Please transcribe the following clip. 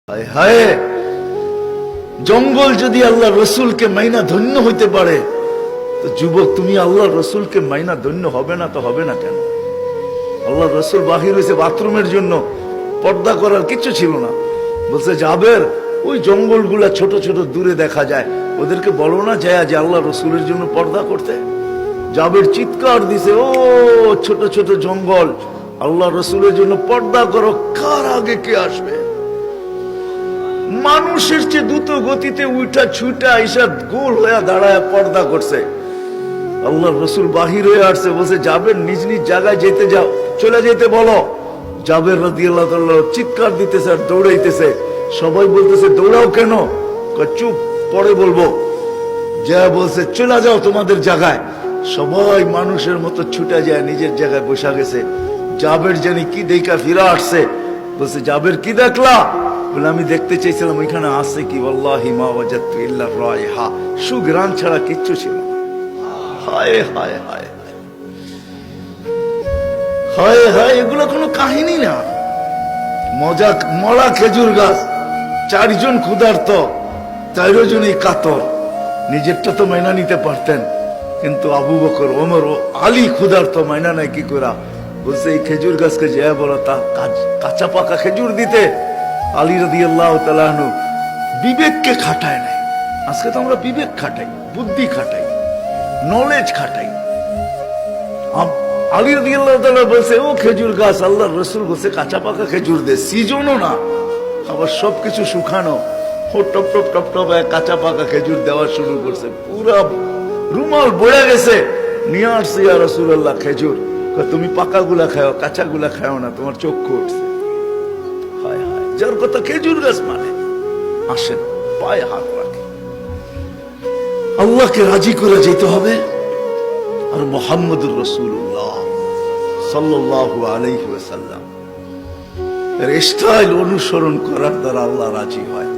হায় হায়, জঙ্গল যদি আল্লাহ রসুলকে মাইনা ধন্য হইতে পারে, তো যুবক তুমি আল্লাহ রসুলকে মাইনা ধন্য হবে না তো হবে না কেন? আল্লাহ রসুল বাহির হয়েছে বাথরুমের জন্য, পর্দা করার কিছু ছিল না। বলছে জাবের, ওই জঙ্গলগুলা ছোট ছোট দূরে দেখা যায়, ওদেরকে বলো না যায় যে আল্লাহ রসুলের জন্য পর্দা করতে। জাবের চিৎকার দিছে, ও ছোট ছোট জঙ্গল, আল্লাহ রসুলের জন্য পর্দা করো। কার আগে কে আসবে? মানুষের চেয়ে দ্রুত গতিতে উঠা ছুটা এসব গোল হয়ে দাঁড়ায় পর্দা করছে। আল্লাহ রসুল বাহির হয়ে আসছে, বলছে জাবের নিজ নিজ জায়গায় যেতে যাও, চলে যেতে বলো। জাবের রাদিয়াল্লাহু তাআলা চিৎকার দিতেছে আর দৌড়াইতেছে। সবাই বলতেছে দৌড়াও কেন? চুপ, পরে বলবো। যা বলছে চলে যাও তোমাদের জায়গায়। সবাই মানুষের মতো ছুটে যায়, নিজের জায়গায় বসা গেছে। জাবের জানি কি দেখা ফিরা আসছে। বলছে জাবের কি দেখলা? বলে আমি দেখতে চাইছিলাম ওইখানে আছে কি। ওয়াল্লাহি মা ওয়াজাদতু ইল্লা রায়হা, সুঘ্রাণ ছাড়া কিচ্ছু ছিল না। হায় হায় হায় হায় হায়, এগুলো কোনো কাহিনী না। মজা মরা খেজুর গাছ, চারজন ক্ষুধার্ত, 13 জনই কাতর। নিজেরটা তো মাইনা নিতে পারতেন, কিন্তু আবু বকর, ওমর ও আলী ক্ষুধার্ত, মাইনা নাই কি করা। বলছে এই খেজুর গাছকে যে বলো তা কাঁচা পাকা খেজুর দিতে। আলী রাদিয়াল্লাহু তাআলা আনহু বিবেককে খাটায় নাই। আজকে তো আমরা বিবেক খাটাই, বুদ্ধি খাটাই, নলেজ খাটাই। আলী রাদিয়াল্লাহু তাআলা বলছে ও খেজুর গাছ, আল্লাহর রাসূল বলছে কাঁচা পাকা খেজুর দে, সিজনও না, আবার সবকিছু শুকানো। ও টপ টপ টপ টপ কাঁচা পাকা খেজুর দেওয়া শুরু করছে। পুরা রুমাল বয়ে গেছে। নিয়ে আসছে ইয়া রাসূলুল্লাহ খেজুর। তুমি পাকা গুলা খাও, কাঁচা গুলা খাও না, তোমার চক্ষু উঠছে। হায় হায়, যার কথা খেজুর গাছ মানে। আসেন, পায়ে হাত রাখে, আল্লাহকে রাজি করে যেতে হবে। আর মুহাম্মদুর রাসূলুল্লাহ সাল্লাল্লাহু আলাইহি ওয়াসাল্লাম এর স্টাইল অনুসরণ করার দ্বারা আল্লাহ রাজি হয়।